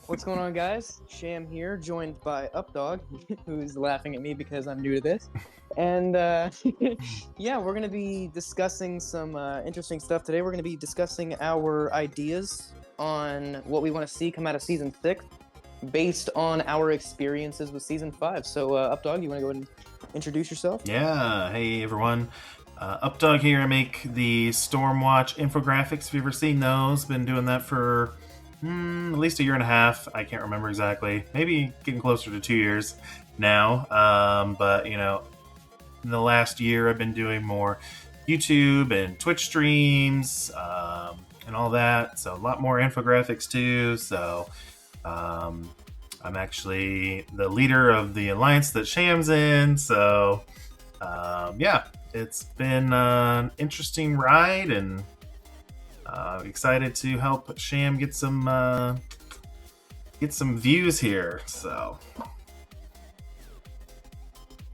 What's going on, guys? Sham here, joined by Updog, who's laughing at me because I'm new to this. And yeah, we're going to be discussing some interesting stuff today. We're going to be discussing our ideas on what we want to see come out of Season 6 based on our experiences with Season 5. So, Updog, you want to go ahead and introduce yourself? Yeah, hey everyone. Updog here. I make the Stormwatch infographics. Have you ever seen those? Been doing that for at least a year and a half. I can't remember exactly. Maybe getting closer to 2 years now. But in the last year, I've been doing more YouTube and Twitch streams and all that. So a lot more infographics too. So I'm actually the leader of the alliance that Sham's in. So yeah, it's been an interesting ride, and excited to help Sham get some views here. So,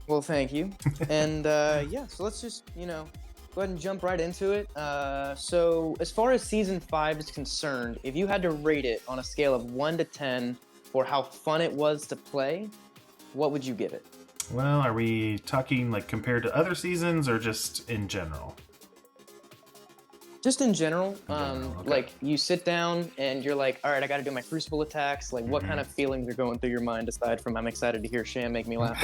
Well, thank you. And yeah, so let's just, go ahead and jump right into it. So, as far as Season 5 is concerned, if you had to rate it on a scale of 1 to 10 for how fun it was to play, what would you give it? well, are we talking like compared to other seasons or just in general? Just in general, Okay. like you sit down and you're like, all right, I got to do my Crucible attacks. Like, what kind of feelings are going through your mind aside from I'm excited to hear Sham make me laugh?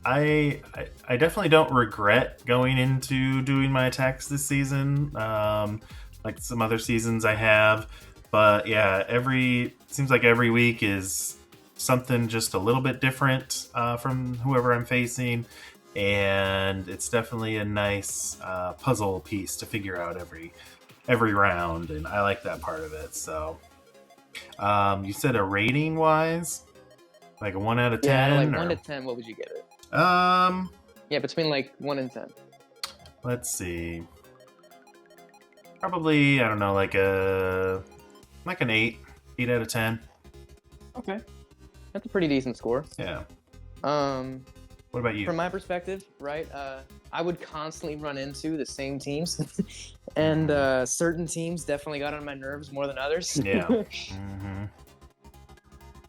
I definitely don't regret going into doing my attacks this season, like some other seasons I have. But yeah, seems like every week is something just a little bit different from whoever I'm facing, and it's definitely a nice puzzle piece to figure out every round, and I like that part of it. So, you said a rating wise, like a 1 out of 10. Yeah, out of like or... 1 to 10, what would you give it? Um, Yeah, between like 1 and 10. let's see. Probably, I don't know, like an 8 out of 10. Okay. That's a pretty decent score. Yeah. Um, What about you? from my perspective, right, I would constantly run into the same teams, and certain teams definitely got on my nerves more than others. Yeah. Mm-hmm.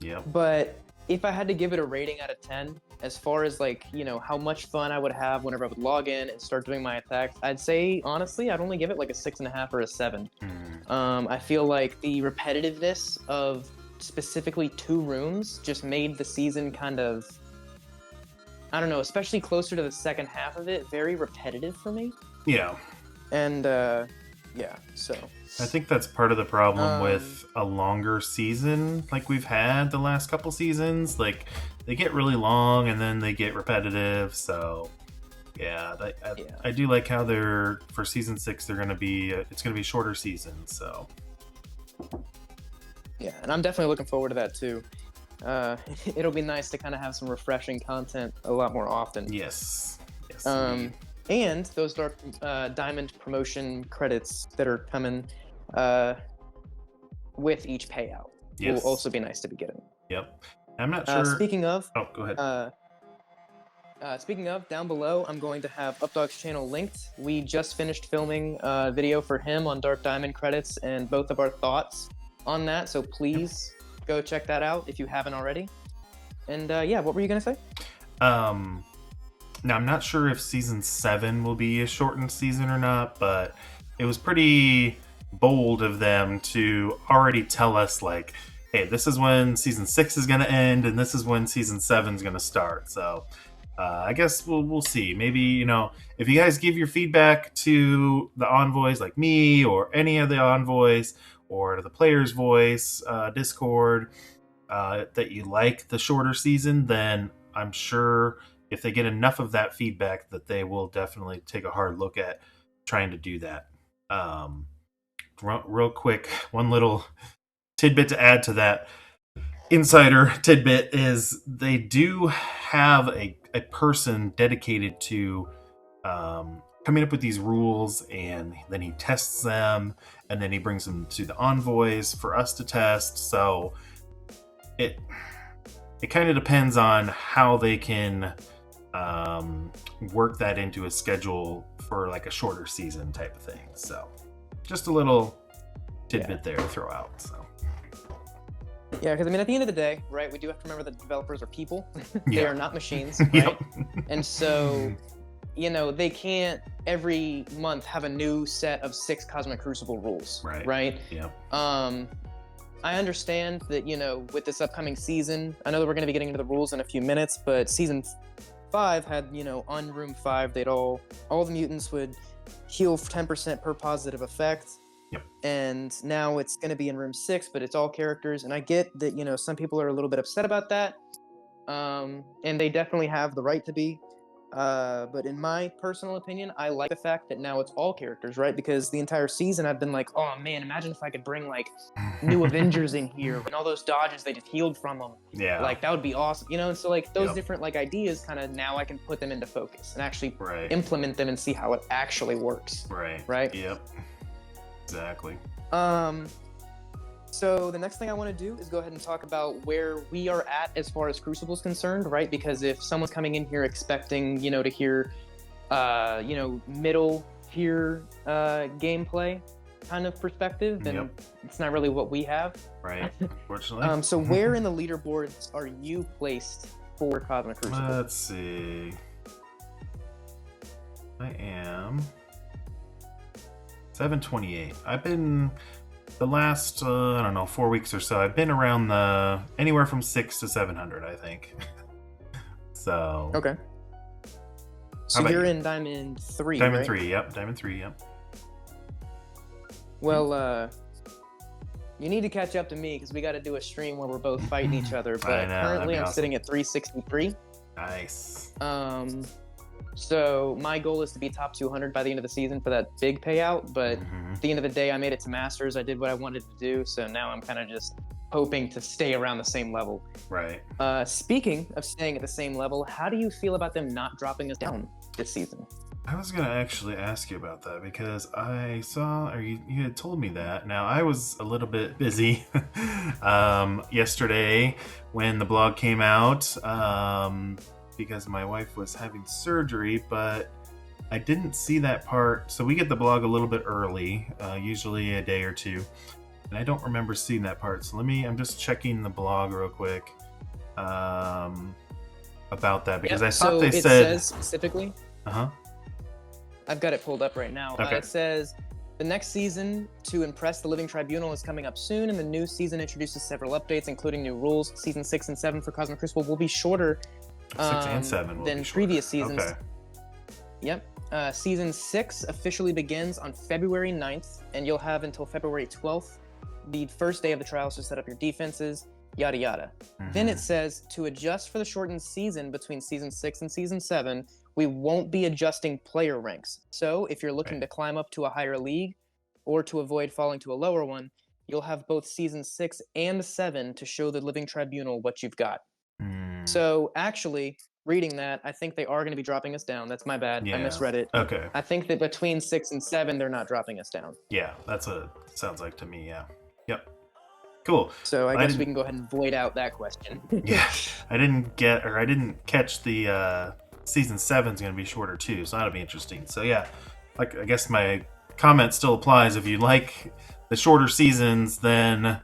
Yep. But if I had to give it a rating out of 10, as far as like, how much fun I would have whenever I would log in and start doing my attacks, I'd say, honestly, I'd only give it like a 6.5 or a 7. I feel like the repetitiveness of specifically 2 rooms just made the season kind of, I don't know, especially closer to the second half of it, very repetitive for me. Yeah. And yeah, so I think that's part of the problem with a longer season like we've had the last couple seasons. Like, they get really long and then they get repetitive. So, yeah, I do like how for season 6 they're gonna be it's gonna be shorter seasons. So, yeah, and I'm definitely looking forward to that too. It'll be nice to kind of have some refreshing content a lot more often. yes, Um, and those Dark Diamond promotion credits that are coming with each payout will yes. also be nice to be getting. Yep. I'm not sure. Speaking of, Oh, go ahead. down below, I'm going to have Updog's channel linked. We just finished filming a video for him on Dark Diamond credits and both of our thoughts on that. So please go check that out if you haven't already. And yeah, what were you gonna say? Now, I'm not sure if season 7 will be a shortened season or not, but it was pretty bold of them to already tell us, like, hey, this is when season 6 is going to end, and this is when season 7 is going to start. So I guess we'll see. Maybe, if you guys give your feedback to the envoys like me or any of the envoys or to the player's voice Discord that you like the shorter season, then I'm sure if they get enough of that feedback that they will definitely take a hard look at trying to do that. Real quick, one little tidbit to add to that insider tidbit is they do have a person dedicated to coming up with these rules, and then he tests them, and then he brings them to the envoys for us to test. So it kind of depends on how they can work that into a schedule for like a shorter season type of thing. So just a little tidbit there to throw out. So Yeah, because I mean, at the end of the day, right, we do have to remember that developers are people. They Yeah. are not machines, right? Yep. And so, they can't every month have a new set of 6 Cosmic Crucible rules, Right. right? Yep. I understand that, with this upcoming season, I know that we're going to be getting into the rules in a few minutes, but season 5 had, on room 5, all the mutants would heal 10% per positive effect. Yep. And now it's going to be in room 6, but it's all characters. And I get that, some people are a little bit upset about that. And they definitely have the right to be. But in my personal opinion, I like the fact that now it's all characters, right? Because the entire season I've been like, oh man, imagine if I could bring like new Avengers in here and all those dodges they just healed from them. Yeah. Like that would be awesome, And so like those Yep. different like ideas, kind of now I can put them into focus and actually Right. implement them and see how it actually works. Right. Right. Yep. Exactly. So the next thing I want to do is go ahead and talk about where we are at as far as Crucible is concerned, right? Because if someone's coming in here expecting, to hear, middle tier gameplay kind of perspective, then it's not really what we have. Right. Unfortunately. So where in the leaderboards are you placed for Cosmic Crucible? Let's see. I am 728. I've been the last 4 weeks or so. I've been around anywhere from 600 to 700, I think. So Okay. So you're in Diamond 3, Diamond right? 3, yep. Diamond 3, yep. Well, you need to catch up to me because we got to do a stream where we're both fighting each other. But currently I'm sitting at 363. Nice. So my goal is to be top 200 by the end of the season for that big payout. But at the end of the day, I made it to Masters. I did what I wanted to do. So now I'm kind of just hoping to stay around the same level. Right. Speaking of staying at the same level, how do you feel about them not dropping us down this season? I was going to actually ask you about that because I saw, or you had told me that. Now, I was a little bit busy yesterday when the blog came out because my wife was having surgery, but I didn't see that part. So we get the blog a little bit early, usually a day or two, and I don't remember seeing that part. So I'm just checking the blog real quick about that because I thought they said... it says specifically... Uh-huh. I've got it pulled up right now. Okay. It says, the next season to impress the Living Tribunal is coming up soon, and the new season introduces several updates, including new rules. Season 6 and 7 for Cosmic Crucible will be shorter 6 and 7 will than be previous shorter. seasons. Okay. Yep. Season 6 officially begins on February 9th, and you'll have until February 12th, the first day of the trials, to set up your defenses, yada yada. Then it says, to adjust for the shortened season between Season 6 and Season 7, we won't be adjusting player ranks. So if you're looking to climb up to a higher league or to avoid falling to a lower one, you'll have both Season 6 and 7 to show the Living Tribunal what you've got. So actually, reading that, I think they are going to be dropping us down. That's my bad. Yeah. I misread it. Okay. I think that between 6 and 7, they're not dropping us down. Yeah, that's what it sounds like to me, yeah. Yep. Cool. So I guess we can go ahead and void out that question. Yeah. I didn't catch the Season 7 is going to be shorter too, so that'll be interesting. So yeah, like I guess my comment still applies. If you like the shorter seasons, then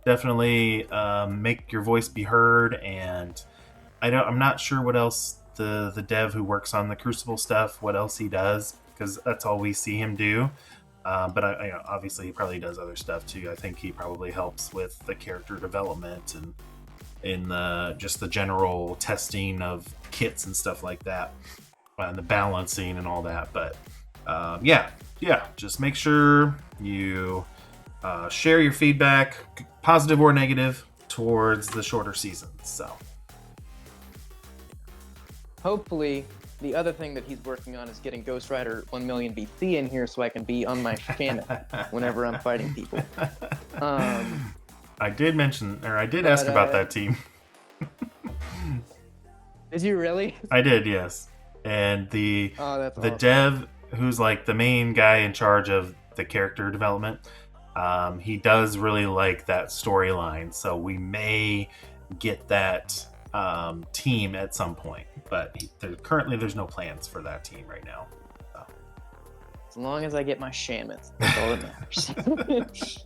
definitely make your voice be heard. And I'm not sure what else the dev who works on the Crucible stuff, what else he does, because that's all we see him do. But obviously he probably does other stuff too. I think he probably helps with the character development and in just the general testing of kits and stuff like that, and the balancing and all that. But just make sure you share your feedback, positive or negative, towards the shorter seasons. So hopefully the other thing that he's working on is getting Ghost Rider 1 million BC in here so I can be on my channel whenever I'm fighting people. I did ask about that team. Did you really? I did, yes. And the awesome. dev who's like the main guy in charge of the character development, he does really like that storyline, so we may get that team at some point, but currently there's no plans for that team right now. So. As long as I get my Shamith, that's all that matters.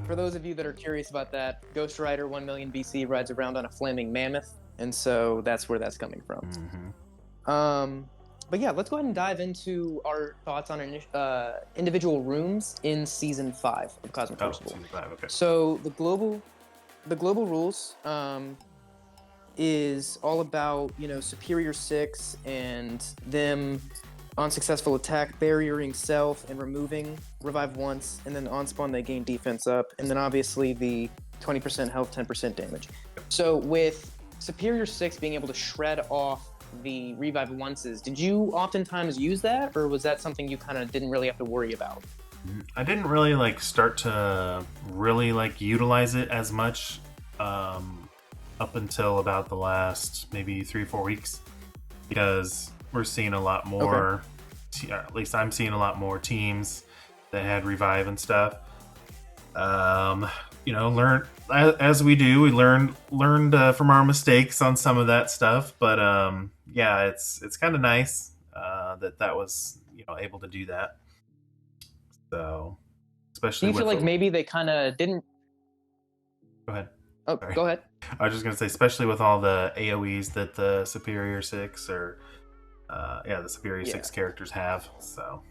For those of you that are curious about that, Ghost Rider 1 million BC rides around on a flaming mammoth, and so that's where that's coming from. But yeah, let's go ahead and dive into our thoughts on individual rooms in season 5 of Cosmic Crucible. Season 5, okay. So the global rules is all about, Superior 6 and them on successful attack barriering self and removing revive once, and then on spawn they gain defense up, and then obviously the 20% health, 10% damage. So with Superior 6 being able to shred off the revive onces, did you oftentimes use that, or was that something you kind of didn't really have to worry about? I didn't really start to really utilize it as much up until about the last maybe 3-4 weeks, because we're seeing a lot more, at least I'm seeing a lot more teams that had revive and stuff. Learn as we do. We learned from our mistakes on some of that stuff, but yeah, it's kind of nice that was able to do that. So, especially. Do you feel like maybe they kind of didn't? Go ahead. Oh, sorry. Go ahead. I was just gonna say, especially with all the AOE's that the Superior 6 or the Superior 6 characters have. So.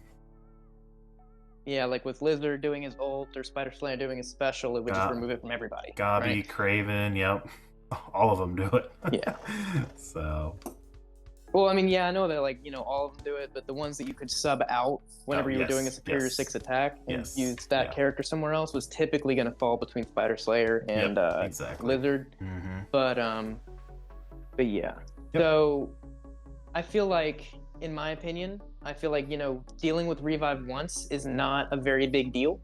Yeah, like with Lizard doing his ult or Spider Slayer doing his special, it would just remove it from everybody. Gabi, right? Craven, yep. All of them do it. Yeah. So. Well, I mean, yeah, I know that, all of them do it, but the ones that you could sub out whenever you were doing a Superior 6 attack and use that character somewhere else was typically going to fall between Spider Slayer and Lizard. Mm-hmm. But yeah. Yep. So I feel like, in my opinion, dealing with revive once is not a very big deal,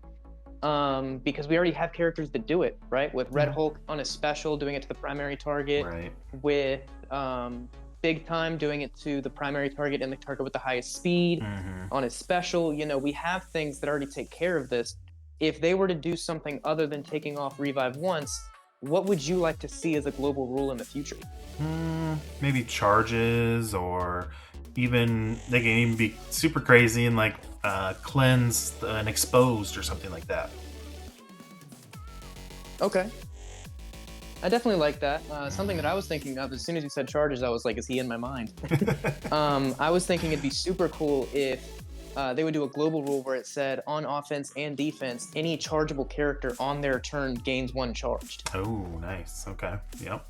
because we already have characters that do it, right? With Red Hulk on his special, doing it to the primary target, right? With Big Time doing it to the primary target and the target with the highest speed on his special. We have things that already take care of this. If they were to do something other than taking off revive once, what would you like to see as a global rule in the future? Maybe charges, or even they can even be super crazy and cleansed and exposed or something like that. Okay. I definitely like that. Something that I was thinking of as soon as you said charges, I was like, is he in my mind? I was thinking it'd be super cool if they would do a global rule where it said on offense and defense, any chargeable character on their turn gains 1 charged. Oh, nice. Okay. Yep.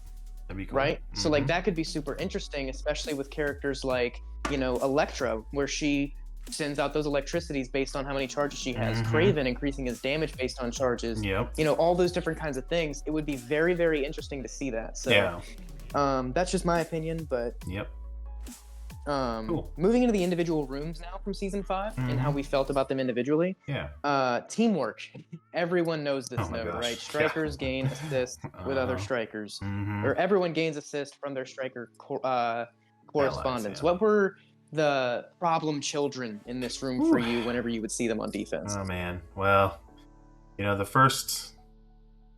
That'd be cool. Right? So that could be super interesting, especially with characters like, Electro, where she sends out those electricities based on how many charges she has. Craven increasing his damage based on charges. Yep. All those different kinds of things. It would be very, very interesting to see that. So that's just my opinion, but yep. Cool. Moving into the individual rooms now from season 5 and how we felt about them individually. Yeah. Teamwork. Everyone knows this node, right? Strikers gain assist with other strikers, or everyone gains assist from their striker correspondence. Allies, What were the problem children in this room for you whenever you would see them on defense? Oh man, well, the first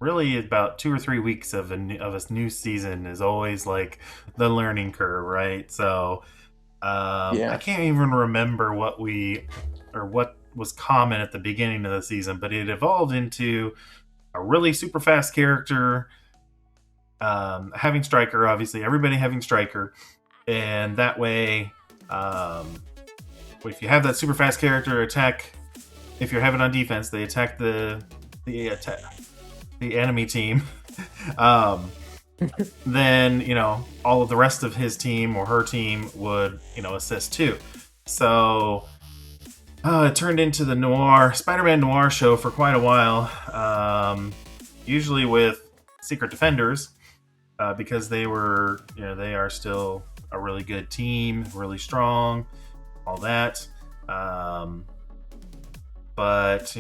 really about 2 or 3 weeks of a new season is always the learning curve, right? So I can't even remember what was common at the beginning of the season, but it evolved into a really super fast character, having striker, obviously everybody having striker, and that way if you have that super fast character attack, if you're having on defense, they attack the enemy team. Then all of the rest of his team or her team would assist too. So it turned into the Spider-Man Noir show for quite a while. Usually with Secret Defenders, because they are still a really good team, really strong, all that. But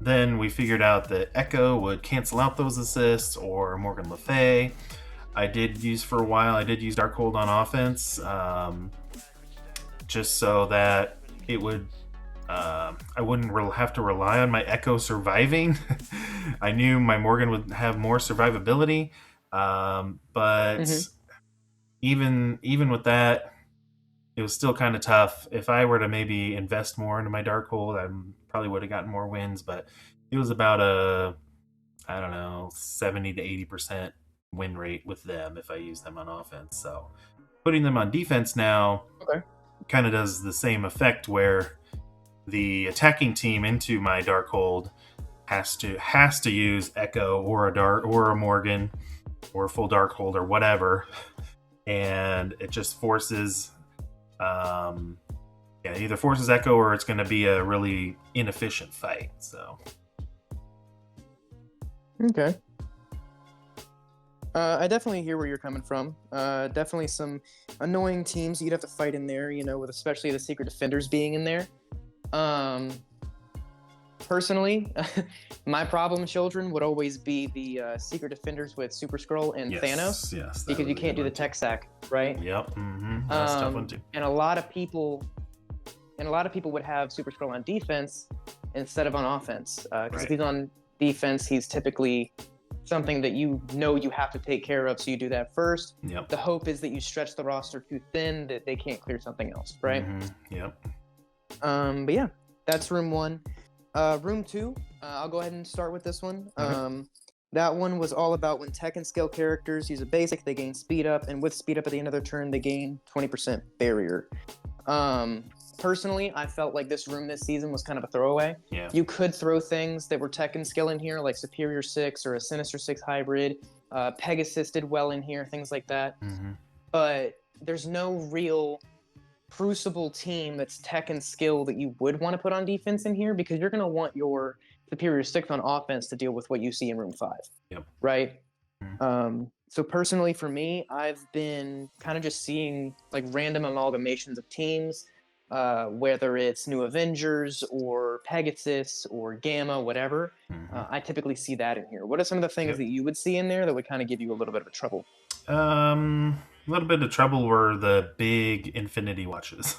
then we figured out that Echo would cancel out those assists, or Morgan Le Fay. I did use Darkhold on offense, just so that it would I wouldn't have to rely on my Echo surviving. I knew my Morgan would have more survivability, but even with that, it was still kind of tough. If I were to maybe invest more into my Darkhold, I probably would have gotten more wins, but it was about a I don't know, 70 to 80% win rate with them if I use them on offense. So putting them on defense now Okay. kind of does the same effect where the attacking team into my Darkhold has to use Echo or a Dark or a Morgan or a full Darkhold or whatever, and it just forces, yeah, either forces Echo or it's going to be a really inefficient fight. So Okay. I definitely hear where you're coming from. Definitely some annoying teams you'd have to fight in there, with especially the Secret Defenders being in there. Um, Personally, my problem children would always be the Secret Defenders with Super Scroll and Thanos, yes, that because was you a can't good do the one too. tech sack, right? Yep, that's a tough one too. And a lot of people would have Super Scroll on defense instead of on offense, because Right. if he's on defense, he's typically something that you have to take care of, so you do that first. Yep. The hope is that you stretch the roster too thin that they can't clear something else, right? Yep. But yeah, that's room 1. Room 2, I'll go ahead and start with this one. Okay. That one was all about when tech and skill characters use a basic, they gain speed up, and with speed up at the end of their turn, they gain 20% barrier. Personally, I felt like this room this season was kind of a throwaway. Yeah. You could throw things that were tech and skill in here, like Superior 6 or a Sinister 6 hybrid. Pegasus did well in here, things like that. But there's no real Crucible team that's tech and skill that you would want to put on defense in here, because you're going to want your Superior 6 on offense to deal with what you see in room 5. Yep. Right? So personally for me, I've been kind of just seeing like random amalgamations of teams, whether it's New Avengers or Pegasus or Gamma, whatever. I typically see that in here. What are some of the things that you would see in there that would kind of give you a little bit of a trouble? A little bit of trouble were the big Infinity Watches.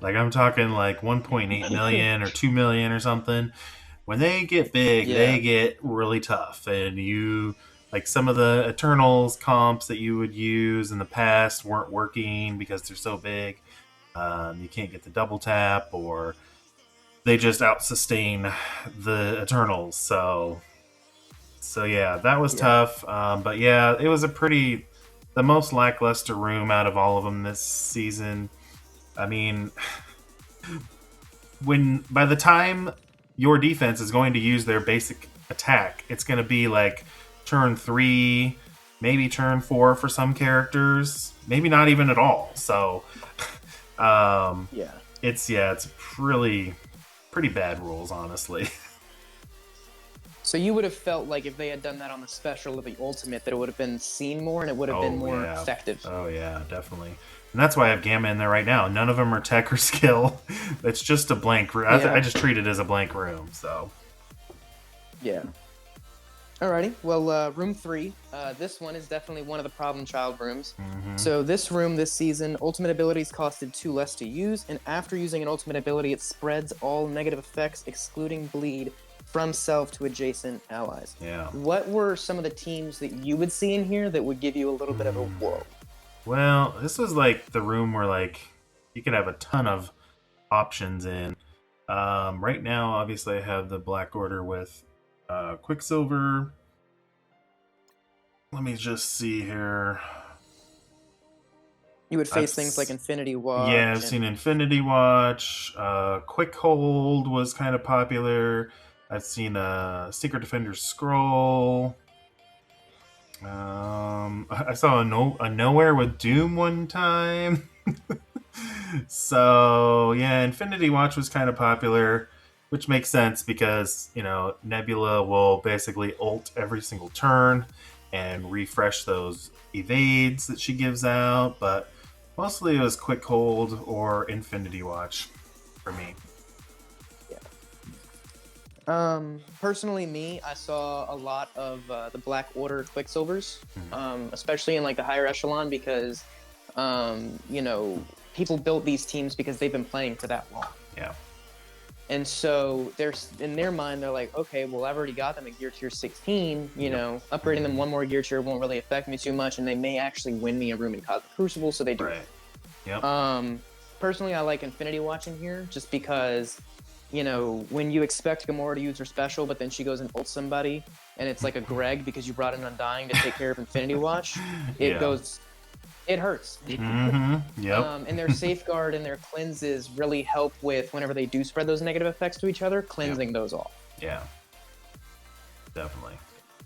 Like I'm talking like 1.8 million or 2 million or something. When they get big, they get really tough, and you like some of the Eternals comps that you would use in the past weren't working because they're so big. You can't get the double tap, or they just out sustain the Eternals. So yeah, that was tough. But yeah, it was the most lackluster room out of all of them this season. I mean, by the time your defense is going to use their basic attack, it's going to be like turn 3, maybe turn 4 for some characters, maybe not even at all. So, it's pretty bad rules, honestly. So you would have felt like if they had done that on the special of the ultimate, that it would have been seen more and it would have been more effective. Oh yeah, definitely. And that's why I have Gamma in there right now. None of them are tech or skill. It's just a blank room. I just treat it as a blank room. So yeah. Alrighty. Well, room 3. This one is definitely one of the problem child rooms. So this room this season, ultimate abilities costed 2 less to use, and after using an ultimate ability, it spreads all negative effects, excluding bleed, from self to adjacent allies. Yeah. What were some of the teams that you would see in here that would give you a little bit of a whoa? Well, this was like the room where like you could have a ton of options in. Right now, obviously, I have the Black Order with Quicksilver. Let me just see here. You would face things like Infinity Watch. Yeah, I've seen Infinity Watch. Quick Hold was kind of popular. I've seen Secret Defender Scroll. I saw a Nowhere with Doom one time. So yeah, Infinity Watch was kind of popular, which makes sense because Nebula will basically ult every single turn and refresh those evades that she gives out. But mostly it was Quick Hold or Infinity Watch for me. Personally, I saw a lot of the Black Order Quicksilvers, especially in like the higher echelon, because people built these teams because they've been playing for that long. Yeah. And so in their mind, they're like, okay, well, I've already got them at gear tier 16. Upgrading them one more gear tier won't really affect me too much, and they may actually win me a room in Cosmic Crucible, so they do. Right. Yep. Personally, I like Infinity Watch in here just because when you expect Gamora to use her special, but then she goes and ults somebody, and it's like a Greg because you brought in Undying to take care of Infinity Watch, it Yeah. goes, it hurts. Yep. And their Safeguard and their Cleanses really help with, whenever they do spread those negative effects to each other, cleansing those off. Yeah. Definitely.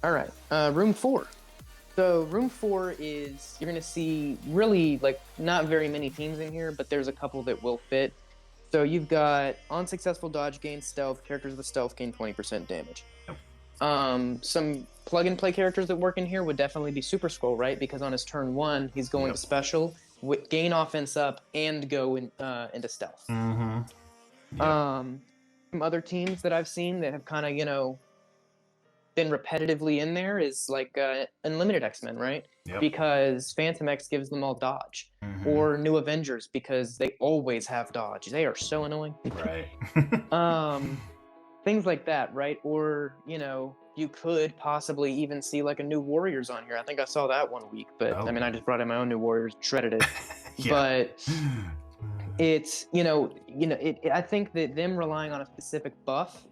All right, room 4. So room 4 is, you're going to see really like not very many teams in here, but there's a couple that will fit. So you've got on successful dodge gain stealth, characters with stealth gain 20% damage. Some plug and play characters that work in here would definitely be Super Scroll, right? Because on his turn 1, he's going to special, gain offense up, and go into stealth. Some other teams that I've seen that have kind of, you know, been repetitively in there is like Unlimited X-Men, right? Because Phantom X gives them all dodge. Or New Avengers, because they always have dodge. They are so annoying. Right. Things like that, right? Or, you know, you could possibly even see like a New Warriors on here. I think I saw that one week, but I mean, I just brought in my own New Warriors, shredded it. But it's, I think that them relying on a specific buff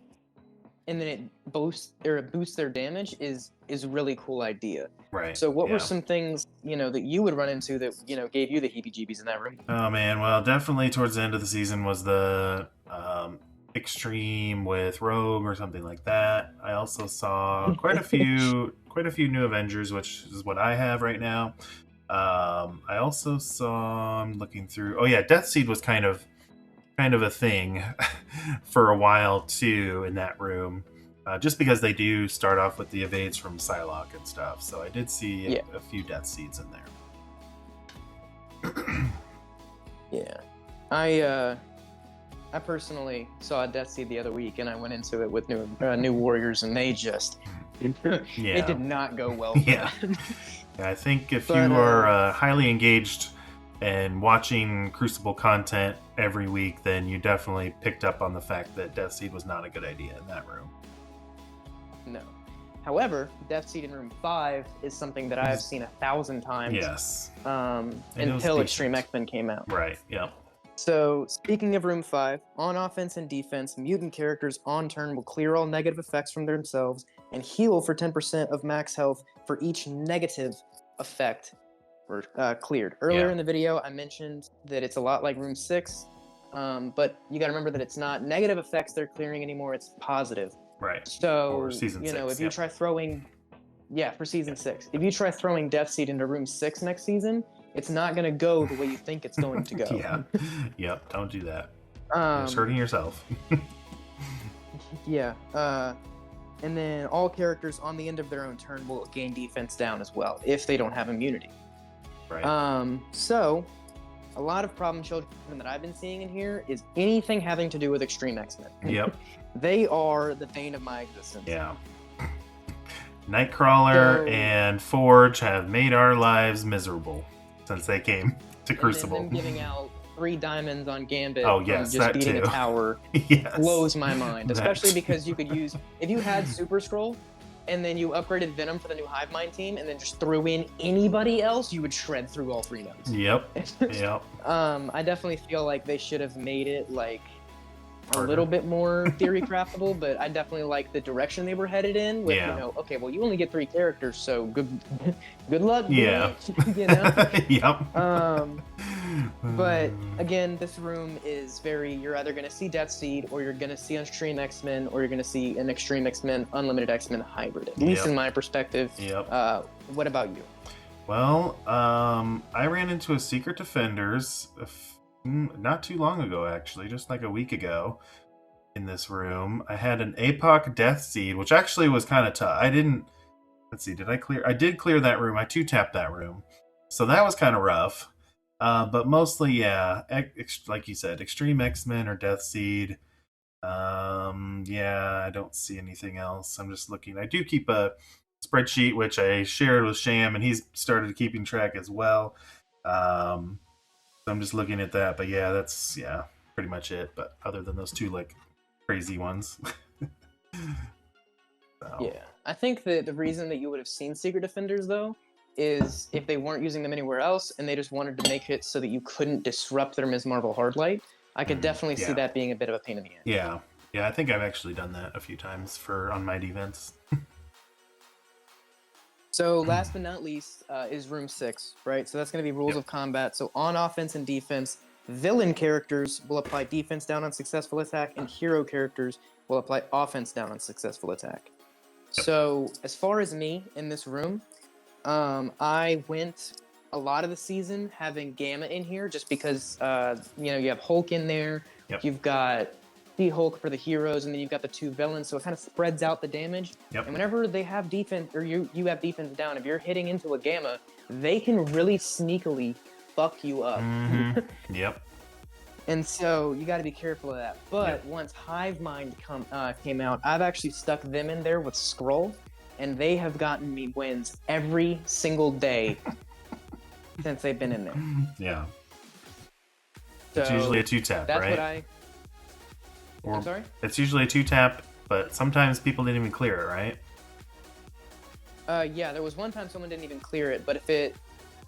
and then it boosts their damage is a really cool idea. Right. So what were some things, you know, that you would run into that, you know, gave you the heebie-jeebies in that room? Oh man, well, definitely towards the end of the season was the extreme with Rogue or something like that. I also saw quite a few New Avengers, which is what I have right now. I also saw, I'm looking through, oh yeah, Death Seed was kind of a thing for a while too in that room, just because they do start off with the evades from Psylocke and stuff. So I did see a few Death Seeds in there. I personally saw a Death Seed the other week, and I went into it with New Warriors, and they just it did not go well. Yeah, I think if you are highly engaged and watching Crucible content every week, then you definitely picked up on the fact that Death Seed was not a good idea in that room. No. However, Death Seed in room 5 is something that I've seen 1,000 times. Yes. Until Extreme X-Men came out. Right, yeah. So, speaking of room 5, on offense and defense, mutant characters on turn will clear all negative effects from themselves and heal for 10% of max health for each negative effect cleared. Earlier in the video, I mentioned that it's a lot like room 6, but you got to remember that it's not negative effects they're clearing anymore, it's positive. Right. So, season 6, if you try throwing... Yeah, for season 6. If you try throwing Death Seed into room 6 next season, it's not going to go the way you think it's going to go. Yep, don't do that. You're just hurting yourself. And then all characters on the end of their own turn will gain defense down as well, if they don't have immunity. Right. So, a lot of problem children that I've been seeing in here is anything having to do with Extreme X-Men. Yep. They are the bane of my existence. Yeah. Nightcrawler and Forge have made our lives miserable since they came to Crucible. And then them giving out 3 diamonds on Gambit from just beating a tower blows my mind. Especially because you could use, if you had Super Scroll and then you upgraded Venom for the new Hive Mind team and then just threw in anybody else, you would shred through all 3 nodes. Yep. I definitely feel like they should have made it like a little bit more theory craftable, but I definitely like the direction they were headed in with, okay, well, you only get 3 characters, so good luck. Yeah. Yep. But again, this room is you're either going to see Death Seed, or you're going to see Extreme X-Men, or you're going to see an Extreme X-Men, Unlimited X-Men hybrid, at least in my perspective. What about you? Well, I ran into a Secret Defenders not too long ago, actually, just like a week ago in this room. I had an APOC Death Seed, which actually was kind of tough. I did clear that room. I 2-tapped that room. So that was kind of rough. But mostly, like you said, Extreme X-Men or Death Seed. I don't see anything else. I'm just looking. I do keep a spreadsheet, which I shared with Sham, and he's started keeping track as well. I'm just looking at that, but that's pretty much it. But other than those 2 like crazy ones. I think that the reason that you would have seen Secret Defenders though is if they weren't using them anywhere else and they just wanted to make it so that you couldn't disrupt their Ms. Marvel Hardlight. I could definitely see that being a bit of a pain in the ass. Yeah, I think I've actually done that a few times on my defense. So last but not least is room 6, right? So that's going to be rules Yep. of combat. So on offense and defense, villain characters will apply defense down on successful attack, and hero characters will apply offense down on successful attack. Yep. So as far as me in this room, I went a lot of the season having Gamma in here just because, you have Hulk in there. Yep. You've got Hulk for the heroes, and then you've got the 2 villains, so it kind of spreads out the damage. Yep. And whenever they have defense, or you have defense down, if you're hitting into a Gamma, they can really sneakily fuck you up. Mm-hmm. Yep. And so you got to be careful of that. But once Hive Mind came out, I've actually stuck them in there with Skrull, and they have gotten me wins every single day since they've been in there. Yeah. So it's usually a 2-tap, that's right? I'm sorry? It's usually a 2-tap, but sometimes people didn't even clear it, right? Yeah, there was one time someone didn't even clear it, but if it,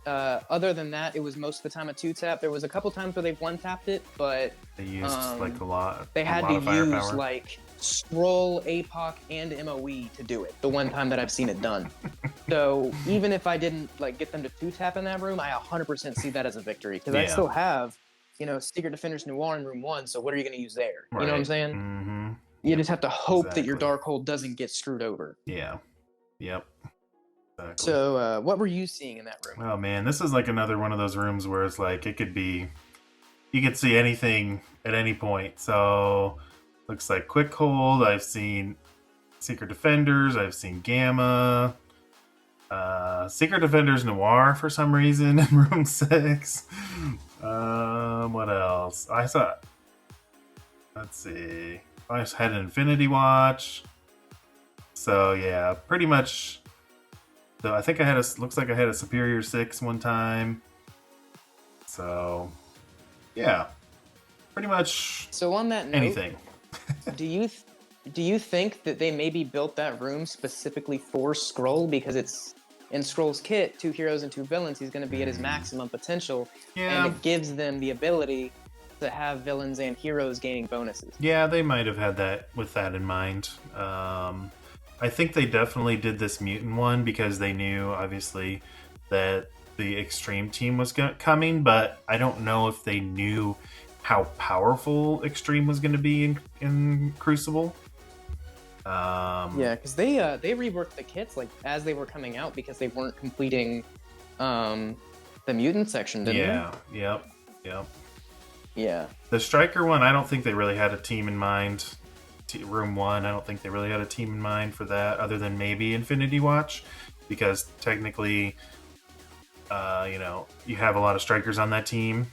other than that, it was most of the time a 2-tap. There was a couple times where they've 1-tapped it, but They used like a lot. they had a lot to of use firepower. like Scroll, APOC, and MOE to do it. The one time that I've seen it done. So even if I didn't like get them to 2-tap in that room, I 100% see that as a victory because I still have, Secret Defenders Noir in room 1. So what are you going to use there? Right. You know what I'm saying? Mm-hmm. You just have to hope that your Exactly. Darkhold doesn't get screwed over. Yeah. Yep. Exactly. So what were you seeing in that room? Oh man, this is like another one of those rooms where it's like it could be, you could see anything at any point. So looks like Quick Hold. I've seen Secret Defenders. I've seen Gamma. Secret Defenders Noir for some reason in room 6. What else? I saw. Let's see. I just had an Infinity Watch. So yeah, pretty much. So I think looks like I had a Superior 6 one time. So yeah, pretty much. So on that note, anything. do you think that they maybe built that room specifically for Skrull because it's in Skrull's kit, 2 heroes and 2 villains, he's going to be at his maximum potential, Yeah. and it gives them the ability to have villains and heroes gaining bonuses. Yeah, they might have had that in mind. I think they definitely did this mutant one because they knew, obviously, that the extreme team was coming, but I don't know if they knew how powerful extreme was going to be in Crucible. Yeah, because they reworked the kits like as they were coming out because they weren't completing the mutant section, didn't they? Yep. Yeah. The Striker one, I don't think they really had a team in mind. Room 1, I don't think they really had a team in mind for that, other than maybe Infinity Watch, because technically, you have a lot of Strikers on that team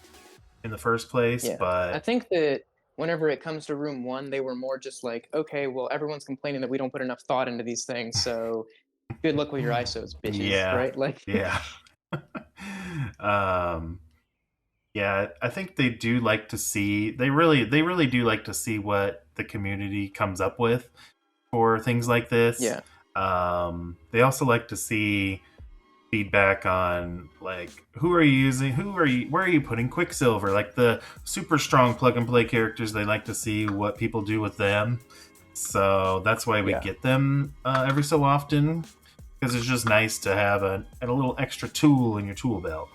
in the first place. Yeah. But I think that whenever it comes to room 1, they were more just like, okay, well, everyone's complaining that we don't put enough thought into these things, so good luck with your ISOs, bitches. Yeah. Right? Like, yeah. Yeah, I think they do like to see. They really do like to see what the community comes up with for things like this. Yeah. They also like to see feedback on like where are you putting Quicksilver, like the super strong plug and play characters. They like to see what people do with them, so that's why we get them every so often, because it's just nice to have a little extra tool in your tool belt.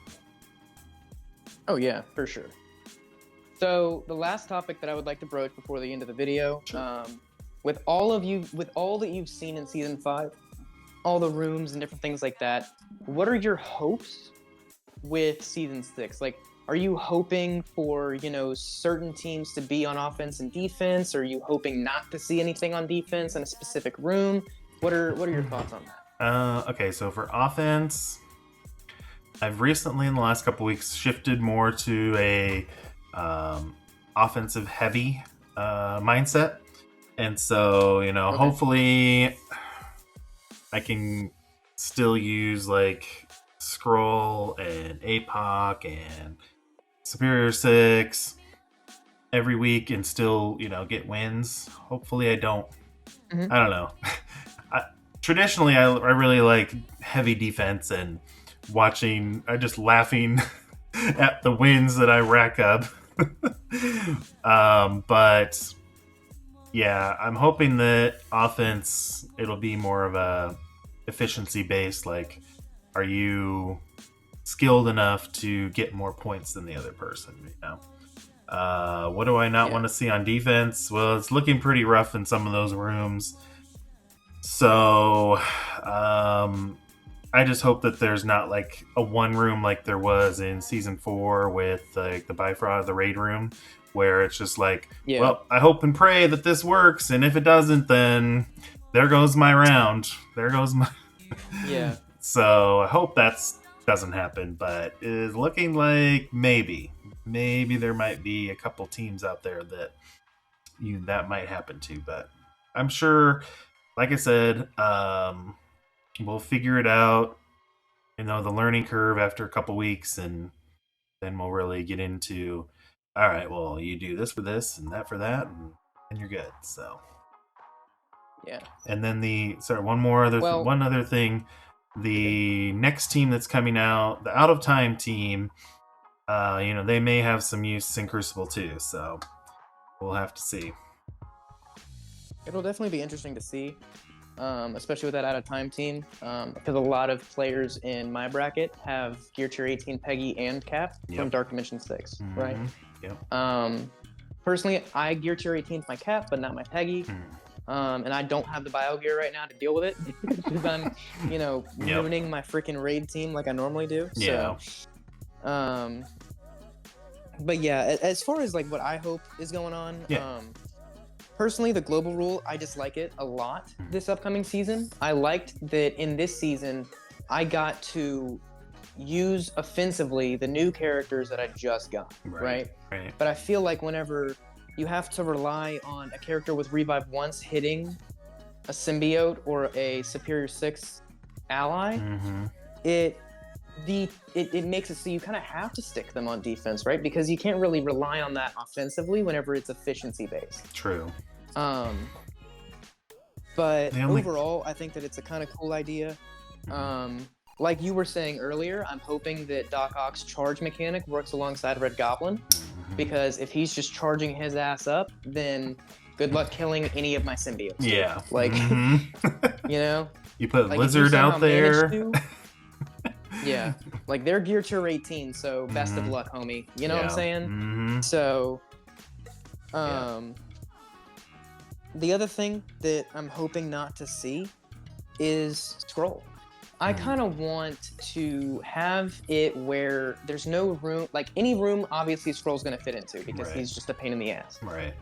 Oh yeah, for sure. So the last topic that I would like to broach before the end of the video, with all that you've seen in season 5, all the rooms and different things like that, what are your hopes with season 6? Like, are you hoping for, certain teams to be on offense and defense? Are you hoping not to see anything on defense in a specific room? What are your thoughts on that? Okay, so for offense, I've recently in the last couple weeks shifted more to a offensive heavy mindset, and so hopefully I can still use like Scroll and APOC and Superior 6 every week and still get wins. Hopefully I don't. Mm-hmm. I don't know. Traditionally I really like heavy defense and just laughing at the wins that I rack up. But yeah, I'm hoping that offense, it'll be more of a efficiency based. Like, are you skilled enough to get more points than the other person? You know. What do I not want to see on defense? Well, it's looking pretty rough in some of those rooms. So, I just hope that there's not like a one room like there was in season 4 with like the Bifrost, the raid room, where it's just like, well, I hope and pray that this works, and if it doesn't, then there goes my round. There goes my So I hope that doesn't happen, but it is looking like maybe there might be a couple teams out there that that might happen to, but I'm sure, like I said, we'll figure it out, the learning curve after a couple weeks, and then we'll really get into, all right, well, you do this for this and that for that, and you're good. So and then one other thing, the next team that's coming out, the Out of Time team, they may have some use in Crucible too, so we'll have to see. It'll definitely be interesting to see, especially with that Out of Time team, because a lot of players in my bracket have Gear Tier 18 Peggy and Cap from Dark Dimension 6, right? Yep. Personally, I Gear Tier 18 my Cap, but not my Peggy. And I don't have the bio gear right now to deal with it because I'm, ruining my freaking raid team like I normally do. So, but yeah, as far as like what I hope is going on, personally, the global rule, I just like it a lot this upcoming season. I liked that in this season, I got to use offensively the new characters that I just got, right? But I feel like whenever you have to rely on a character with Revive once hitting a symbiote or a Superior 6 ally, it makes it so you kind of have to stick them on defense, right? Because you can't really rely on that offensively whenever it's efficiency based. True. But overall, I think that it's a kind of cool idea. Like you were saying earlier, I'm hoping that Doc Ock's charge mechanic works alongside Red Goblin, because if he's just charging his ass up, then good luck killing any of my symbiotes. Yeah. Like, you put like Lizard out there. Like they're Gear Tier 18, so best of luck, homie. You know what I'm saying? So, the other thing that I'm hoping not to see is Scroll. I kind of want to have it where there's no room, like any room, obviously Scroll's going to fit into because he's just a pain in the ass.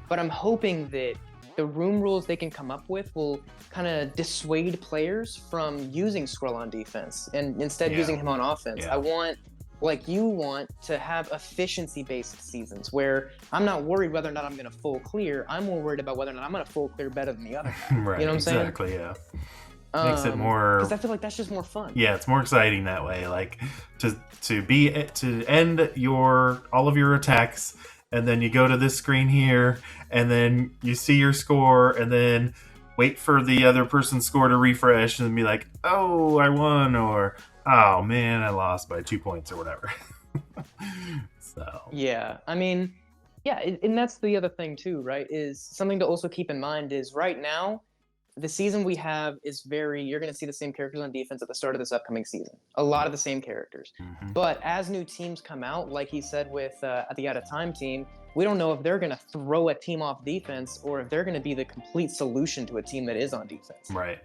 But I'm hoping that the room rules they can come up with will kind of dissuade players from using Scroll on defense and instead using him on offense. I want, like you want, to have efficiency-based seasons where I'm not worried whether or not I'm going to full clear. I'm more worried about whether or not I'm going to full clear better than the other guy. You know what I'm saying? Exactly, yeah. Makes it more, because I feel like that's just more fun. Yeah, it's more exciting that way. Like to end all of your attacks, and then you go to this screen here, and then you see your score, and then wait for the other person's score to refresh, and be like, oh, I won, or oh man, I lost by 2 points or whatever. So yeah, I mean, yeah, and that's the other thing too, right? Is something to also keep in mind is right now, the season we have is you're going to see the same characters on defense at the start of this upcoming season. A lot of the same characters. But as new teams come out, like he said with the Out of Time team, we don't know if they're going to throw a team off defense or if they're going to be the complete solution to a team that is on defense. Right.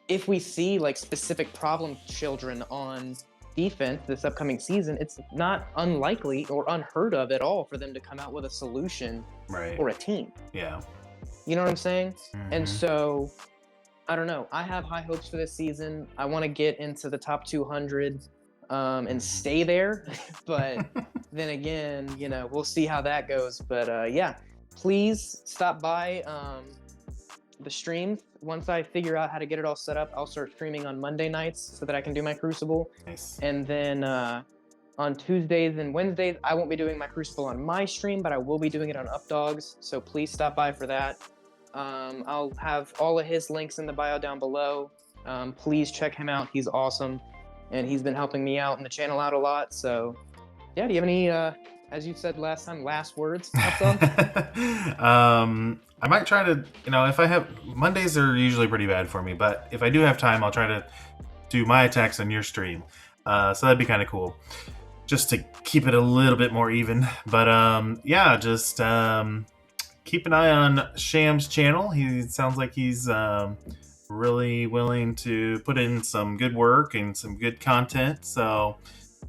If we see like specific problem children on defense this upcoming season, it's not unlikely or unheard of at all for them to come out with a solution for a team. Yeah. You know what I'm saying? And so, I don't know. I have high hopes for this season. I want to get into the top 200 and stay there. But then again, we'll see how that goes. But yeah, please stop by the stream. Once I figure out how to get it all set up, I'll start streaming on Monday nights so that I can do my Crucible. Nice. And then on Tuesdays and Wednesdays, I won't be doing my Crucible on my stream, but I will be doing it on Updog's, so please stop by for that. I'll have all of his links in the bio down below. Please check him out. He's awesome, and he's been helping me out and the channel out a lot. So, yeah, do you have as you said last time, last words, Updog? I might try to, if I have Mondays are usually pretty bad for me, but if I do have time, I'll try to do my attacks on your stream. So that'd be kind of cool, just to keep it a little bit more even. But yeah, just keep an eye on Sham's channel. He sounds like he's really willing to put in some good work and some good content. So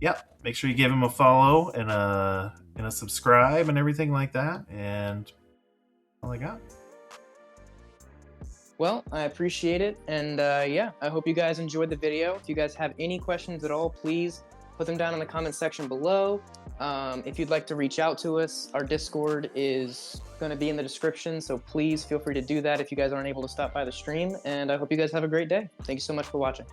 yeah, make sure you give him a follow and a subscribe and everything like that. And all I got. Well, I appreciate it, and yeah, I hope you guys enjoyed the video. If you guys have any questions at all, please put them down in the comment section below. If you'd like to reach out to us, our Discord is going to be in the description, so please feel free to do that if you guys aren't able to stop by the stream, and I hope you guys have a great day. Thank you so much for watching.